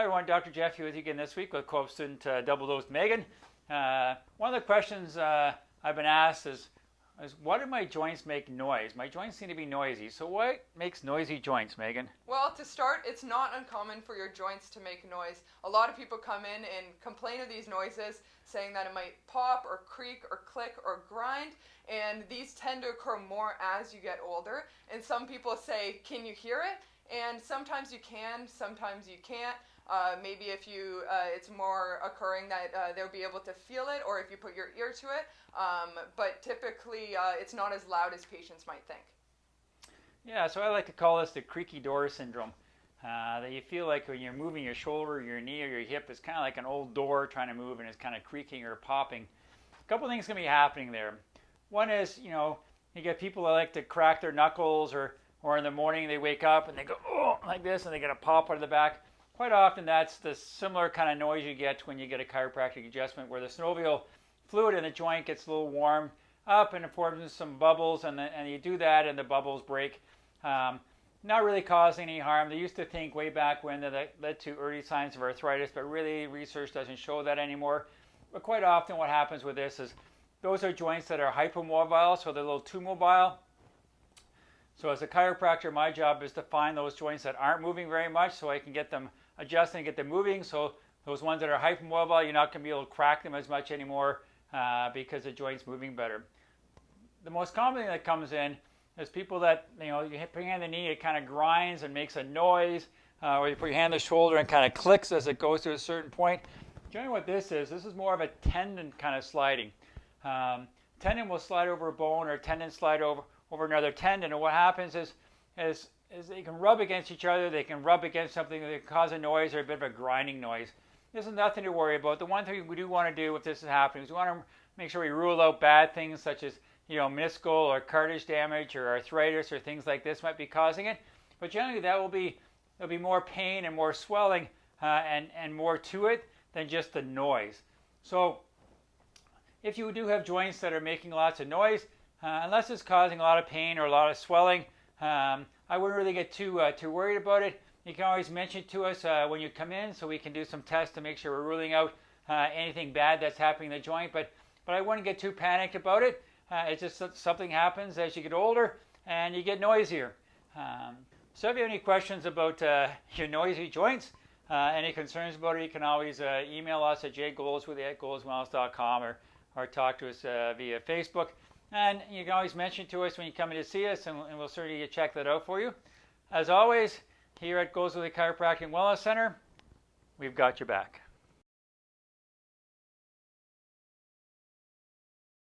everyone, Dr. Jeff here with you again this week with co-op student Double Dose Megan. One of the questions I've been asked is why do my joints make noise? My joints seem to be noisy. So what makes noisy joints, Megan? Well, to start, it's not uncommon for your joints to make noise. A lot of people come in and complain of these noises, saying that it might pop or creak or click or grind, and these tend to occur more as you get older. And some people say, can you hear it? And sometimes you can, sometimes you can't. Maybe if you, it's more occurring that they'll be able to feel it, or if you put your ear to it. But typically, it's not as loud as patients might think. Yeah, so I like to call this the creaky door syndrome. That you feel like when you're moving your shoulder, your knee, or your hip, it's kind of like an old door trying to move, and it's kind of creaking or popping. A couple things can be happening there. One is, you get people that like to crack their knuckles, or in the morning they wake up and they go, oh, like this, and they get a pop out of the back. Quite often that's the similar kind of noise you get when you get a chiropractic adjustment, where the synovial fluid in the joint gets a little warmed up and it forms some bubbles, and you do that and the bubbles break. Not really causing any harm. They used to think way back when that led to early signs of arthritis, but really research doesn't show that anymore. But quite often what happens with this is those are joints that are hypomobile, so they're a little too mobile. So as a chiropractor, my job is to find those joints that aren't moving very much so I can get them adjusted and get them moving. So those ones that are hypermobile, you're not going to be able to crack them as much anymore because the joint's moving better. The most common thing that comes in is people that, you put your hand on the knee, it kind of grinds and makes a noise, or you put your hand on the shoulder and kind of clicks as it goes to a certain point. Generally what this is more of a tendon kind of sliding. Tendon will slide over a bone, or tendon slide over another tendon, and what happens is they can rub against each other, they can rub against something that can cause a noise or a bit of a grinding noise. This is nothing to worry about. The one thing we do want to do if this is happening is we want to make sure we rule out bad things such as meniscal or cartilage damage or arthritis or things like this might be causing it. But generally there'll be more pain and more swelling and more to it than just the noise. So if you do have joints that are making lots of noise, unless it's causing a lot of pain or a lot of swelling, I wouldn't really get too worried about it. You can always mention it to us when you come in, so we can do some tests to make sure we're ruling out anything bad that's happening in the joint. But I wouldn't get too panicked about it. It's just something happens as you get older and you get noisier. So if you have any questions about your noisy joints, any concerns about it, you can always email us at jgoldsworthy@goldswellness.com or talk to us via Facebook. And you can always mention to us when you come in to see us, and we'll certainly check that out for you. As always, here at Goldsworthy Chiropractic and Wellness Center, we've got your back.